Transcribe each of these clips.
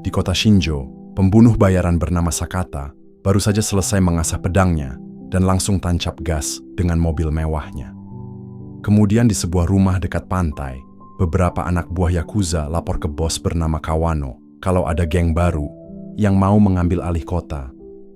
di kota Shinjo, pembunuh bayaran bernama Sakata baru saja selesai mengasah pedangnya dan langsung tancap gas dengan mobil mewahnya. Kemudian di sebuah rumah dekat pantai, beberapa anak buah Yakuza lapor ke bos bernama Kawano kalau ada geng baru yang mau mengambil alih kota.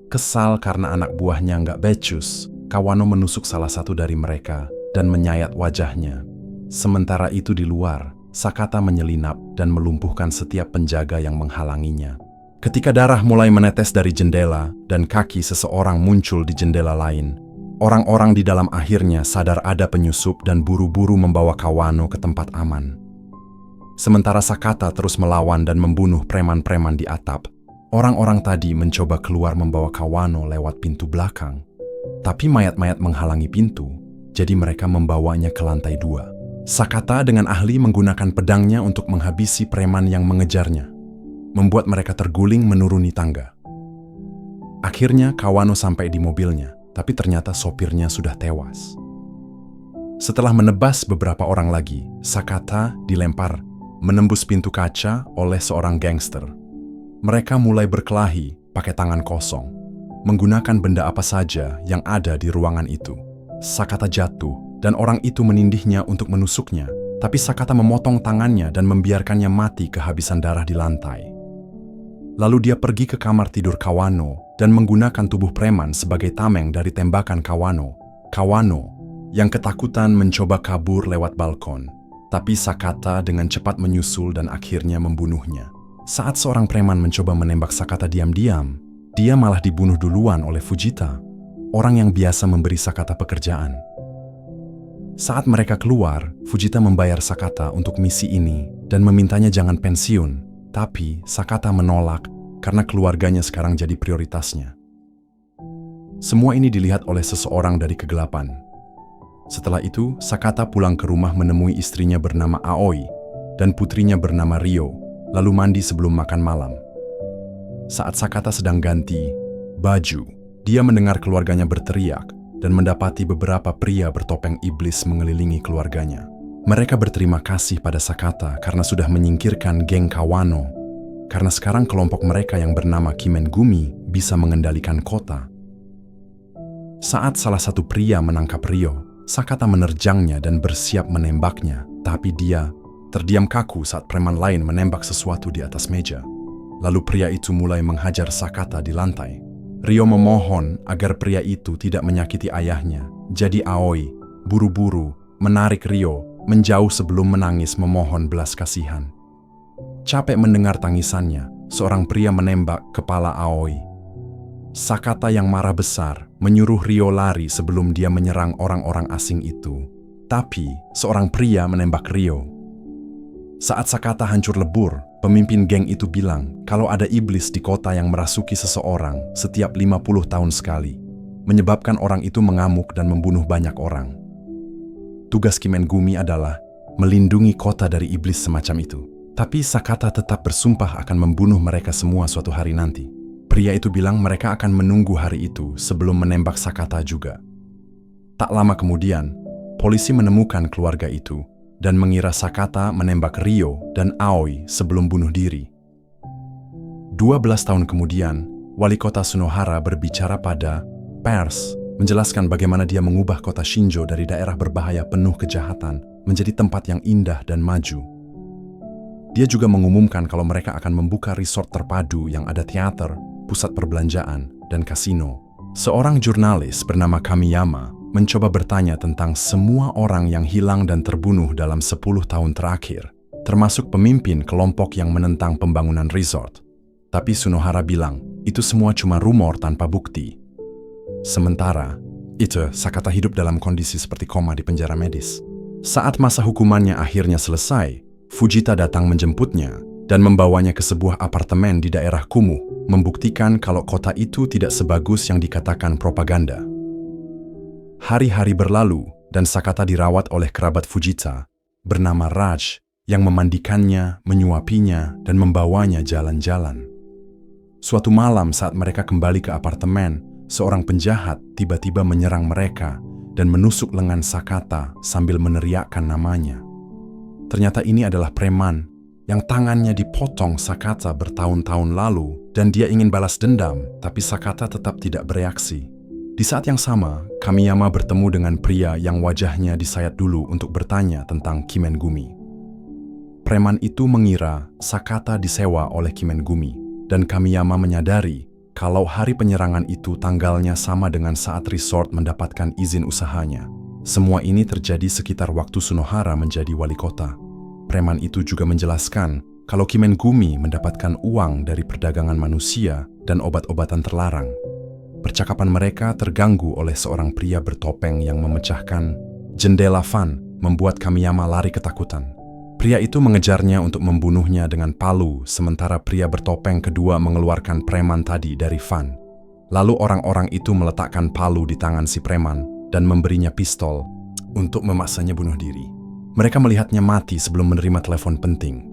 Kesal karena anak buahnya nggak becus, Kawano menusuk salah satu dari mereka dan menyayat wajahnya. Sementara itu di luar, Sakata menyelinap dan melumpuhkan setiap penjaga yang menghalanginya. Ketika darah mulai menetes dari jendela dan kaki seseorang muncul di jendela lain, orang-orang di dalam akhirnya sadar ada penyusup dan buru-buru membawa Kawano ke tempat aman. Sementara Sakata terus melawan dan membunuh preman-preman di atap, orang-orang tadi mencoba keluar membawa Kawano lewat pintu belakang. Tapi mayat-mayat menghalangi pintu, jadi mereka membawanya ke lantai 2. Sakata dengan ahli menggunakan pedangnya untuk menghabisi preman yang mengejarnya, membuat mereka terguling menuruni tangga. Akhirnya Kawano sampai di mobilnya, tapi ternyata sopirnya sudah tewas. Setelah menebas beberapa orang lagi, Sakata dilempar menembus pintu kaca oleh seorang gangster. Mereka mulai berkelahi pakai tangan kosong, menggunakan benda apa saja yang ada di ruangan itu. Sakata jatuh dan orang itu menindihnya untuk menusuknya, tapi Sakata memotong tangannya dan membiarkannya mati kehabisan darah di lantai. Lalu dia pergi ke kamar tidur Kawano dan menggunakan tubuh preman sebagai tameng dari tembakan Kawano. Kawano yang ketakutan mencoba kabur lewat balkon, tapi Sakata dengan cepat menyusul dan akhirnya membunuhnya. Saat seorang preman mencoba menembak Sakata diam-diam, dia malah dibunuh duluan oleh Fujita, orang yang biasa memberi Sakata pekerjaan. Saat mereka keluar, Fujita membayar Sakata untuk misi ini dan memintanya jangan pensiun, tapi Sakata menolak karena keluarganya sekarang jadi prioritasnya. Semua ini dilihat oleh seseorang dari kegelapan. Setelah itu, Sakata pulang ke rumah menemui istrinya bernama Aoi dan putrinya bernama Ryo, lalu mandi sebelum makan malam. Saat Sakata sedang ganti baju, dia mendengar keluarganya berteriak dan mendapati beberapa pria bertopeng iblis mengelilingi keluarganya. Mereka berterima kasih pada Sakata karena sudah menyingkirkan geng Kawano, karena sekarang kelompok mereka yang bernama Kimengumi bisa mengendalikan kota. Saat salah satu pria menangkap Ryo, Sakata menerjangnya dan bersiap menembaknya, tapi dia terdiam kaku saat preman lain menembak sesuatu di atas meja. Lalu pria itu mulai menghajar Sakata di lantai. Ryo memohon agar pria itu tidak menyakiti ayahnya, jadi Aoi buru-buru menarik Ryo menjauh sebelum menangis memohon belas kasihan. Capek mendengar tangisannya, seorang pria menembak kepala Aoi. Sakata yang marah besar menyuruh Ryo lari sebelum dia menyerang orang-orang asing itu. Tapi seorang pria menembak Ryo. Saat Sakata hancur lebur, pemimpin geng itu bilang kalau ada iblis di kota yang merasuki seseorang setiap 50 tahun sekali, menyebabkan orang itu mengamuk dan membunuh banyak orang. Tugas Kimengumi adalah melindungi kota dari iblis semacam itu. Tapi Sakata tetap bersumpah akan membunuh mereka semua suatu hari nanti. Pria itu bilang mereka akan menunggu hari itu sebelum menembak Sakata juga. Tak lama kemudian, polisi menemukan keluarga itu dan mengira Sakata menembak Ryo dan Aoi sebelum bunuh diri. 12 tahun kemudian, wali kota Sunohara berbicara pada pers, menjelaskan bagaimana dia mengubah kota Shinjo dari daerah berbahaya penuh kejahatan menjadi tempat yang indah dan maju. Dia juga mengumumkan kalau mereka akan membuka resort terpadu yang ada teater, pusat perbelanjaan, dan kasino. Seorang jurnalis bernama Kamiyama mencoba bertanya tentang semua orang yang hilang dan terbunuh dalam 10 tahun terakhir, termasuk pemimpin kelompok yang menentang pembangunan resort. Tapi Sunohara bilang, itu semua cuma rumor tanpa bukti. Sementara itu, Sakata hidup dalam kondisi seperti koma di penjara medis. Saat masa hukumannya akhirnya selesai, Fujita datang menjemputnya dan membawanya ke sebuah apartemen di daerah kumuh, membuktikan kalau kota itu tidak sebagus yang dikatakan propaganda. Hari-hari berlalu dan Sakata dirawat oleh kerabat Fujita bernama Raj yang memandikannya, menyuapinya, dan membawanya jalan-jalan. Suatu malam saat mereka kembali ke apartemen, seorang penjahat tiba-tiba menyerang mereka dan menusuk lengan Sakata sambil meneriakkan namanya. Ternyata ini adalah preman yang tangannya dipotong Sakata bertahun-tahun lalu dan dia ingin balas dendam, tapi Sakata tetap tidak bereaksi. Di saat yang sama, Kamiyama bertemu dengan pria yang wajahnya disayat dulu untuk bertanya tentang Kimengumi. Preman itu mengira Sakata disewa oleh Kimengumi, dan Kamiyama menyadari kalau hari penyerangan itu tanggalnya sama dengan saat resort mendapatkan izin usahanya. Semua ini terjadi sekitar waktu Sunohara menjadi wali kota. Preman itu juga menjelaskan kalau Kimengumi mendapatkan uang dari perdagangan manusia dan obat-obatan terlarang. Percakapan mereka terganggu oleh seorang pria bertopeng yang memecahkan jendela van, membuat Kamiyama lari ketakutan. Pria itu mengejarnya untuk membunuhnya dengan palu, sementara pria bertopeng kedua mengeluarkan preman tadi dari van. Lalu orang-orang itu meletakkan palu di tangan si preman dan memberinya pistol untuk memaksanya bunuh diri. Mereka melihatnya mati sebelum menerima telepon penting.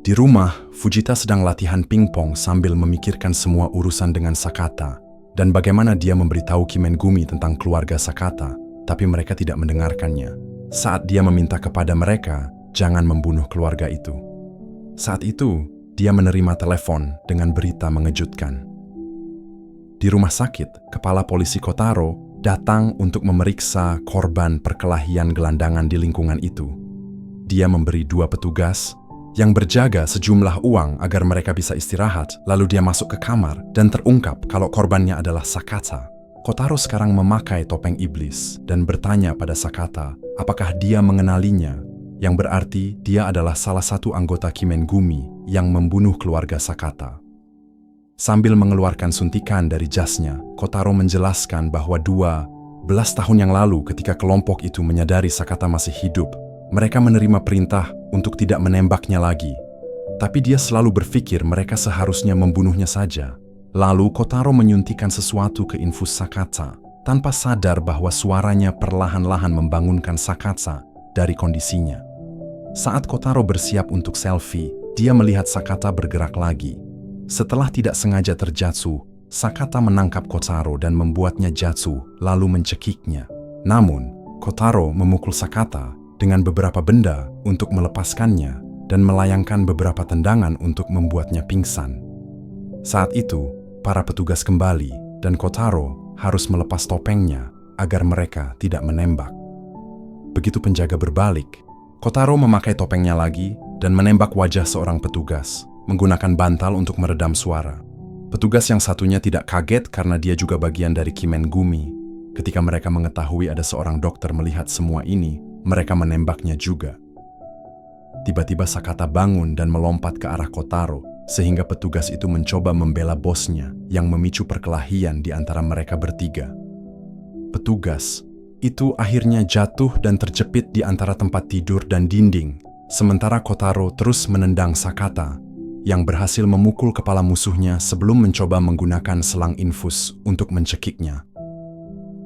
Di rumah, Fujita sedang latihan pingpong sambil memikirkan semua urusan dengan Sakata dan bagaimana dia memberitahu Kimengumi tentang keluarga Sakata, tapi mereka tidak mendengarkannya. Saat dia meminta kepada mereka jangan membunuh keluarga itu. Saat itu, dia menerima telepon dengan berita mengejutkan. Di rumah sakit, kepala polisi Kotaro datang untuk memeriksa korban perkelahian gelandangan di lingkungan itu. Dia memberi 2 petugas yang berjaga sejumlah uang agar mereka bisa istirahat, lalu dia masuk ke kamar dan terungkap kalau korbannya adalah Sakata. Kotaro sekarang memakai topeng iblis dan bertanya pada Sakata apakah dia mengenalinya, yang berarti dia adalah salah satu anggota Kimengumi yang membunuh keluarga Sakata. Sambil mengeluarkan suntikan dari jasnya, Kotaro menjelaskan bahwa 12 tahun yang lalu ketika kelompok itu menyadari Sakata masih hidup, mereka menerima perintah untuk tidak menembaknya lagi. Tapi dia selalu berpikir mereka seharusnya membunuhnya saja. Lalu Kotaro menyuntikkan sesuatu ke infus Sakata, tanpa sadar bahwa suaranya perlahan-lahan membangunkan Sakata dari kondisinya. Saat Kotaro bersiap untuk selfie, dia melihat Sakata bergerak lagi. Setelah tidak sengaja terjatuh, Sakata menangkap Kotaro dan membuatnya jatuh, lalu mencekiknya. Namun, Kotaro memukul Sakata dengan beberapa benda untuk melepaskannya dan melayangkan beberapa tendangan untuk membuatnya pingsan. Saat itu, para petugas kembali dan Kotaro harus melepas topengnya agar mereka tidak menembak. Begitu penjaga berbalik, Kotaro memakai topengnya lagi dan menembak wajah seorang petugas, menggunakan bantal untuk meredam suara. Petugas yang satunya tidak kaget karena dia juga bagian dari Kimengumi. Ketika mereka mengetahui ada seorang dokter melihat semua ini, mereka menembaknya juga. Tiba-tiba Sakata bangun dan melompat ke arah Kotaro, sehingga petugas itu mencoba membela bosnya yang memicu perkelahian di antara mereka bertiga. Petugas itu akhirnya jatuh dan terjepit di antara tempat tidur dan dinding, sementara Kotaro terus menendang Sakata, yang berhasil memukul kepala musuhnya sebelum mencoba menggunakan selang infus untuk mencekiknya.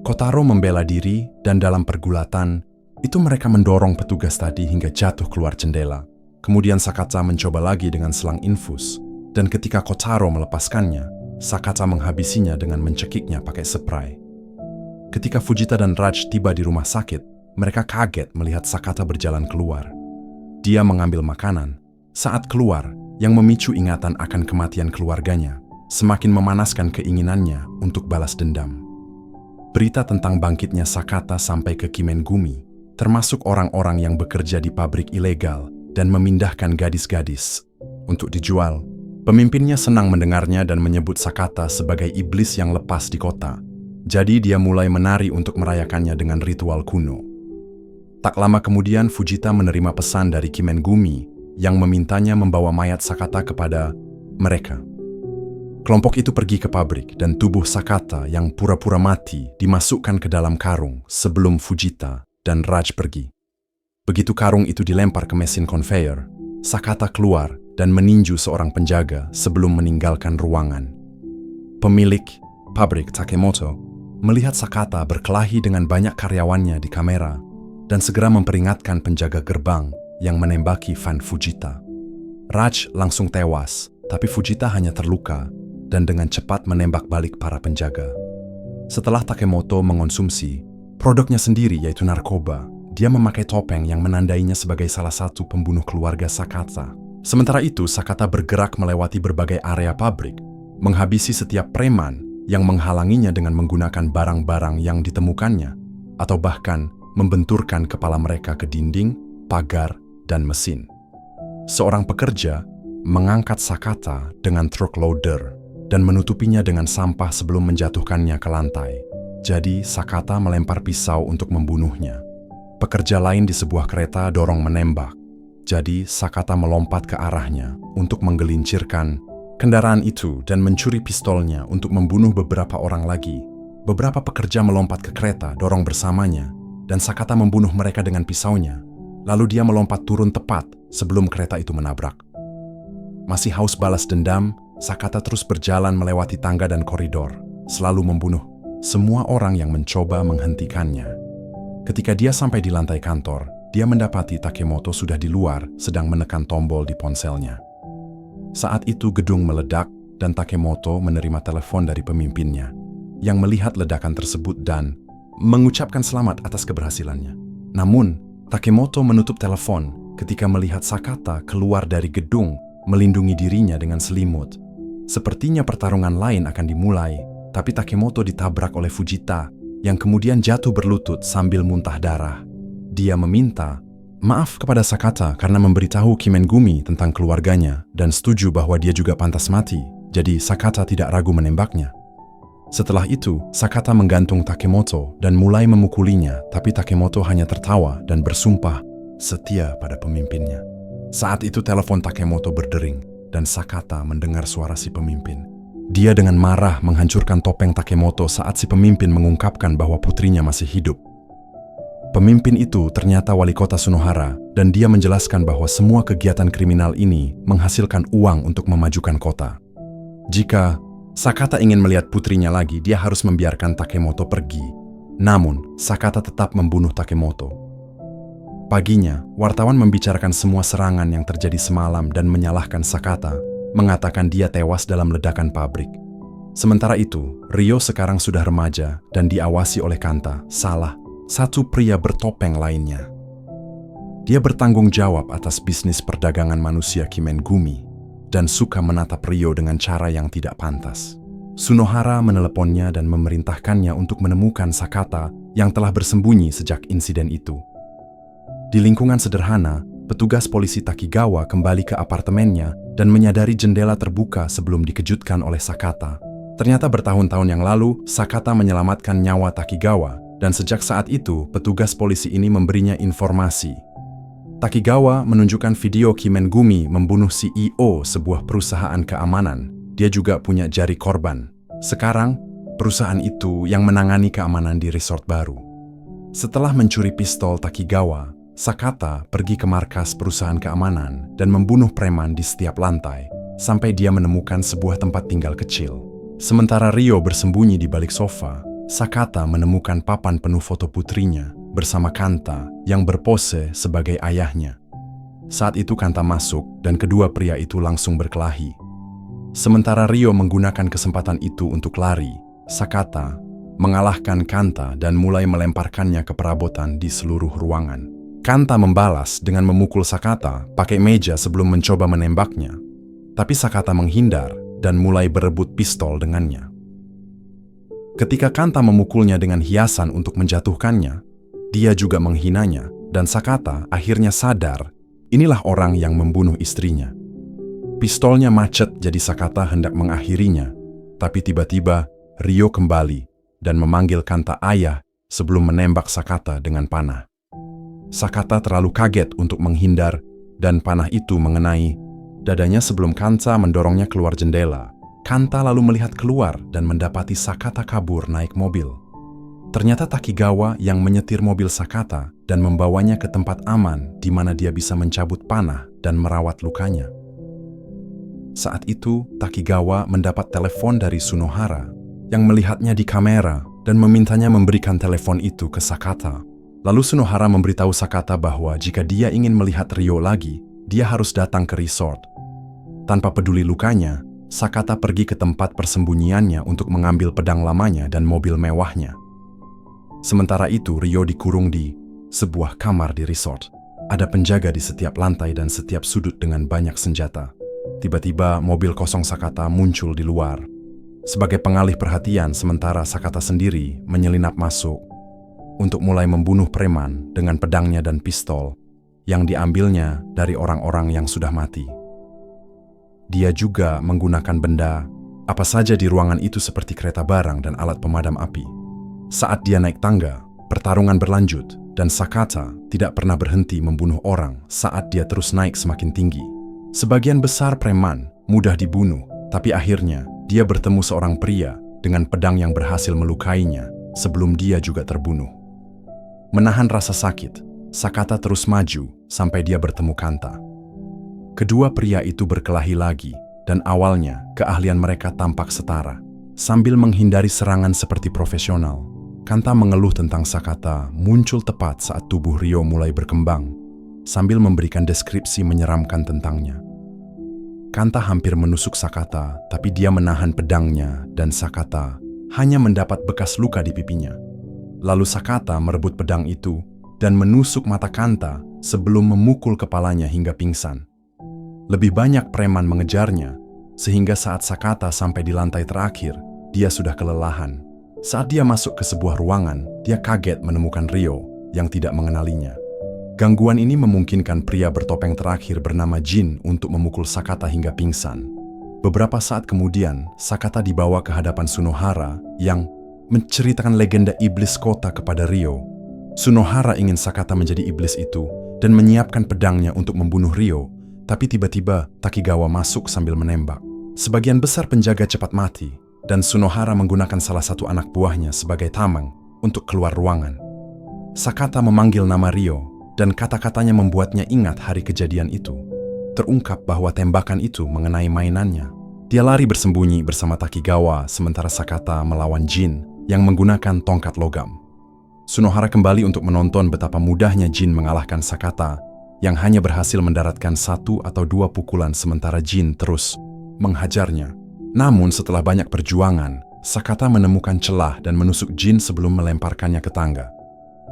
Kotaro membela diri dan dalam pergulatan, itu mereka mendorong petugas tadi hingga jatuh keluar jendela. Kemudian Sakata mencoba lagi dengan selang infus, dan ketika Kotaro melepaskannya, Sakata menghabisinya dengan mencekiknya pakai spray. Ketika Fujita dan Raj tiba di rumah sakit, mereka kaget melihat Sakata berjalan keluar. Dia mengambil makanan. Saat keluar, yang memicu ingatan akan kematian keluarganya, semakin memanaskan keinginannya untuk balas dendam. Berita tentang bangkitnya Sakata sampai ke Kimengumi, termasuk orang-orang yang bekerja di pabrik ilegal dan memindahkan gadis-gadis untuk dijual. Pemimpinnya senang mendengarnya dan menyebut Sakata sebagai iblis yang lepas di kota. Jadi dia mulai menari untuk merayakannya dengan ritual kuno. Tak lama kemudian Fujita menerima pesan dari Kimengumi yang memintanya membawa mayat Sakata kepada mereka. Kelompok itu pergi ke pabrik dan tubuh Sakata yang pura-pura mati dimasukkan ke dalam karung sebelum Fujita dan Raj pergi. Begitu karung itu dilempar ke mesin konveyor, Sakata keluar dan meninju seorang penjaga sebelum meninggalkan ruangan. Pemilik pabrik Takemoto melihat Sakata berkelahi dengan banyak karyawannya di kamera dan segera memperingatkan penjaga gerbang yang menembaki van Fujita. Raj langsung tewas, tapi Fujita hanya terluka dan dengan cepat menembak balik para penjaga. Setelah Takemoto mengonsumsi produknya sendiri yaitu narkoba, dia memakai topeng yang menandainya sebagai salah satu pembunuh keluarga Sakata. Sementara itu, Sakata bergerak melewati berbagai area pabrik, menghabisi setiap preman yang menghalanginya dengan menggunakan barang-barang yang ditemukannya, atau bahkan membenturkan kepala mereka ke dinding, pagar, dan mesin. Seorang pekerja mengangkat Sakata dengan truk loader dan menutupinya dengan sampah sebelum menjatuhkannya ke lantai. Jadi, Sakata melempar pisau untuk membunuhnya. Pekerja lain di sebuah kereta dorong menembak. Jadi, Sakata melompat ke arahnya untuk menggelincirkan kendaraan itu dan mencuri pistolnya untuk membunuh beberapa orang lagi. Beberapa pekerja melompat ke kereta dorong bersamanya, dan Sakata membunuh mereka dengan pisaunya. Lalu dia melompat turun tepat sebelum kereta itu menabrak. Masih haus balas dendam, Sakata terus berjalan melewati tangga dan koridor, selalu membunuh semua orang yang mencoba menghentikannya. Ketika dia sampai di lantai kantor, dia mendapati Takemoto sudah di luar sedang menekan tombol di ponselnya. Saat itu gedung meledak dan Takemoto menerima telepon dari pemimpinnya yang melihat ledakan tersebut dan mengucapkan selamat atas keberhasilannya. Namun, Takemoto menutup telepon ketika melihat Sakata keluar dari gedung melindungi dirinya dengan selimut. Sepertinya pertarungan lain akan dimulai, tapi Takemoto ditabrak oleh Fujita yang kemudian jatuh berlutut sambil muntah darah. Dia meminta maaf kepada Sakata karena memberitahu Kimengumi tentang keluarganya dan setuju bahwa dia juga pantas mati, jadi Sakata tidak ragu menembaknya. Setelah itu, Sakata menggantung Takemoto dan mulai memukulinya, tapi Takemoto hanya tertawa dan bersumpah setia pada pemimpinnya. Saat itu telepon Takemoto berdering dan Sakata mendengar suara si pemimpin. Dia dengan marah menghancurkan topeng Takemoto saat si pemimpin mengungkapkan bahwa putrinya masih hidup. Pemimpin itu ternyata wali kota Sunohara dan dia menjelaskan bahwa semua kegiatan kriminal ini menghasilkan uang untuk memajukan kota. Jika Sakata ingin melihat putrinya lagi, dia harus membiarkan Takemoto pergi. Namun, Sakata tetap membunuh Takemoto. Paginya, wartawan membicarakan semua serangan yang terjadi semalam dan menyalahkan Sakata, mengatakan dia tewas dalam ledakan pabrik. Sementara itu, Ryo sekarang sudah remaja dan diawasi oleh Kanta, satu pria bertopeng lainnya. Dia bertanggung jawab atas bisnis perdagangan manusia Kimengumi dan suka menatap Ryo dengan cara yang tidak pantas. Sunohara meneleponnya dan memerintahkannya untuk menemukan Sakata yang telah bersembunyi sejak insiden itu. Di lingkungan sederhana, petugas polisi Takigawa kembali ke apartemennya dan menyadari jendela terbuka sebelum dikejutkan oleh Sakata. Ternyata bertahun-tahun yang lalu, Sakata menyelamatkan nyawa Takigawa, dan sejak saat itu, petugas polisi ini memberinya informasi. Takigawa menunjukkan video Kimengumi membunuh CEO sebuah perusahaan keamanan. Dia juga punya jari korban. Sekarang, perusahaan itu yang menangani keamanan di resort baru. Setelah mencuri pistol Takigawa, Sakata pergi ke markas perusahaan keamanan dan membunuh preman di setiap lantai, sampai dia menemukan sebuah tempat tinggal kecil. Sementara Ryo bersembunyi di balik sofa, Sakata menemukan papan penuh foto putrinya bersama Kanta yang berpose sebagai ayahnya. Saat itu Kanta masuk dan kedua pria itu langsung berkelahi. Sementara Ryo menggunakan kesempatan itu untuk lari, Sakata mengalahkan Kanta dan mulai melemparkannya ke perabotan di seluruh ruangan. Kanta membalas dengan memukul Sakata pakai meja sebelum mencoba menembaknya. Tapi Sakata menghindar dan mulai berebut pistol dengannya. Ketika Kanta memukulnya dengan hiasan untuk menjatuhkannya, dia juga menghinanya dan Sakata akhirnya sadar inilah orang yang membunuh istrinya. Pistolnya macet jadi Sakata hendak mengakhirinya, tapi tiba-tiba Ryo kembali dan memanggil Kanta ayah sebelum menembak Sakata dengan panah. Sakata terlalu kaget untuk menghindar dan panah itu mengenai dadanya sebelum Kanta mendorongnya keluar jendela. Kanta lalu melihat keluar dan mendapati Sakata kabur naik mobil. Ternyata Takigawa yang menyetir mobil Sakata dan membawanya ke tempat aman di mana dia bisa mencabut panah dan merawat lukanya. Saat itu, Takigawa mendapat telepon dari Sunohara yang melihatnya di kamera dan memintanya memberikan telepon itu ke Sakata. Lalu Sunohara memberitahu Sakata bahwa jika dia ingin melihat Ryo lagi, dia harus datang ke resort. Tanpa peduli lukanya, Sakata pergi ke tempat persembunyiannya untuk mengambil pedang lamanya dan mobil mewahnya. Sementara itu, Ryo dikurung di sebuah kamar di resort. Ada penjaga di setiap lantai dan setiap sudut dengan banyak senjata. Tiba-tiba mobil kosong Sakata muncul di luar. Sebagai pengalih perhatian, sementara Sakata sendiri menyelinap masuk untuk mulai membunuh preman dengan pedangnya dan pistol yang diambilnya dari orang-orang yang sudah mati. Dia juga menggunakan benda apa saja di ruangan itu seperti kereta barang dan alat pemadam api. Saat dia naik tangga, pertarungan berlanjut dan Sakata tidak pernah berhenti membunuh orang saat dia terus naik semakin tinggi. Sebagian besar preman mudah dibunuh, tapi akhirnya dia bertemu seorang pria dengan pedang yang berhasil melukainya sebelum dia juga terbunuh. Menahan rasa sakit, Sakata terus maju sampai dia bertemu Kanta. Kedua pria itu berkelahi lagi, dan awalnya keahlian mereka tampak setara. Sambil menghindari serangan seperti profesional, Kanta mengeluh tentang Sakata muncul tepat saat tubuh Ryo mulai berkembang, sambil memberikan deskripsi menyeramkan tentangnya. Kanta hampir menusuk Sakata, tapi dia menahan pedangnya dan Sakata hanya mendapat bekas luka di pipinya. Lalu Sakata merebut pedang itu dan menusuk mata Kanta sebelum memukul kepalanya hingga pingsan. Lebih banyak preman mengejarnya, sehingga saat Sakata sampai di lantai terakhir, dia sudah kelelahan. Saat dia masuk ke sebuah ruangan, dia kaget menemukan Ryo yang tidak mengenalinya. Gangguan ini memungkinkan pria bertopeng terakhir bernama Jin untuk memukul Sakata hingga pingsan. Beberapa saat kemudian, Sakata dibawa ke hadapan Sunohara yang menceritakan legenda iblis kota kepada Ryo. Sunohara ingin Sakata menjadi iblis itu dan menyiapkan pedangnya untuk membunuh Ryo, tapi tiba-tiba Takigawa masuk sambil menembak. Sebagian besar penjaga cepat mati, dan Sunohara menggunakan salah satu anak buahnya sebagai tameng untuk keluar ruangan. Sakata memanggil nama Ryo, dan kata-katanya membuatnya ingat hari kejadian itu. Terungkap bahwa tembakan itu mengenai mainannya. Dia lari bersembunyi bersama Takigawa, sementara Sakata melawan Jin yang menggunakan tongkat logam. Sunohara kembali untuk menonton betapa mudahnya Jin mengalahkan Sakata yang hanya berhasil mendaratkan 1 atau 2 pukulan sementara Jin terus menghajarnya. Namun setelah banyak perjuangan, Sakata menemukan celah dan menusuk Jin sebelum melemparkannya ke tangga.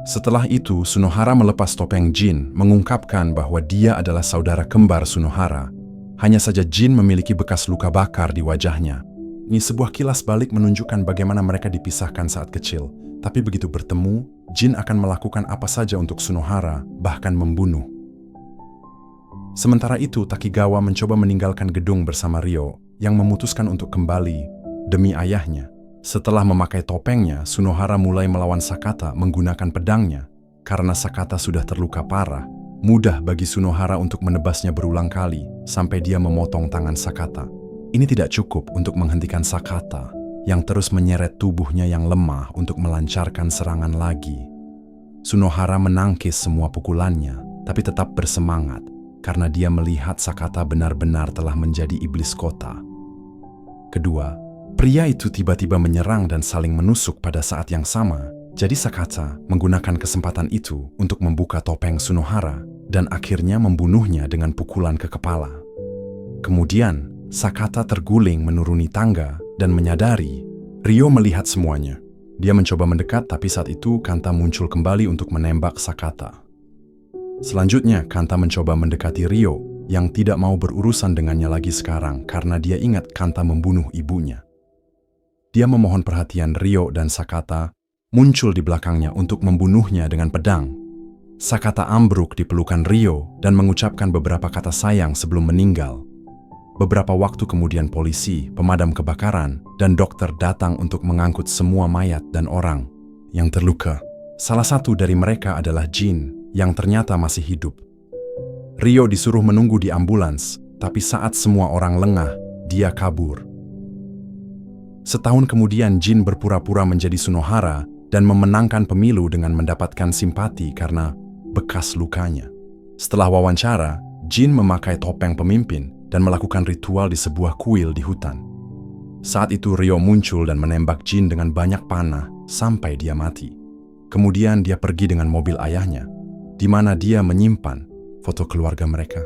Setelah itu, Sunohara melepas topeng Jin, mengungkapkan bahwa dia adalah saudara kembar Sunohara. Hanya saja Jin memiliki bekas luka bakar di wajahnya. Ini sebuah kilas balik menunjukkan bagaimana mereka dipisahkan saat kecil. Tapi begitu bertemu, Jin akan melakukan apa saja untuk Sunohara, bahkan membunuh. Sementara itu, Takigawa mencoba meninggalkan gedung bersama Ryo, yang memutuskan untuk kembali demi ayahnya. Setelah memakai topengnya, Sunohara mulai melawan Sakata menggunakan pedangnya. Karena Sakata sudah terluka parah, mudah bagi Sunohara untuk menebasnya berulang kali sampai dia memotong tangan Sakata. Ini tidak cukup untuk menghentikan Sakata yang terus menyeret tubuhnya yang lemah untuk melancarkan serangan lagi. Sunohara menangkis semua pukulannya, tapi tetap bersemangat karena dia melihat Sakata benar-benar telah menjadi iblis kota. Kedua, pria itu tiba-tiba menyerang dan saling menusuk pada saat yang sama. Jadi Sakata menggunakan kesempatan itu untuk membuka topeng Sunohara dan akhirnya membunuhnya dengan pukulan ke kepala. Kemudian, Sakata terguling menuruni tangga dan menyadari Ryo melihat semuanya. Dia mencoba mendekat, tapi saat itu Kanta muncul kembali untuk menembak Sakata. Selanjutnya, Kanta mencoba mendekati Ryo yang tidak mau berurusan dengannya lagi sekarang karena dia ingat Kanta membunuh ibunya. Dia memohon perhatian Ryo dan Sakata muncul di belakangnya untuk membunuhnya dengan pedang. Sakata ambruk di pelukan Ryo dan mengucapkan beberapa kata sayang sebelum meninggal. Beberapa waktu kemudian polisi, pemadam kebakaran, dan dokter datang untuk mengangkut semua mayat dan orang yang terluka. Salah satu dari mereka adalah Jin yang ternyata masih hidup. Ryo disuruh menunggu di ambulans, tapi saat semua orang lengah, dia kabur. Setahun kemudian Jin berpura-pura menjadi Sunohara dan memenangkan pemilu dengan mendapatkan simpati karena bekas lukanya. Setelah wawancara, Jin memakai topeng pemimpin dan melakukan ritual di sebuah kuil di hutan. Saat itu Ryo muncul dan menembak Jin dengan banyak panah sampai dia mati. Kemudian dia pergi dengan mobil ayahnya, di mana dia menyimpan foto keluarga mereka.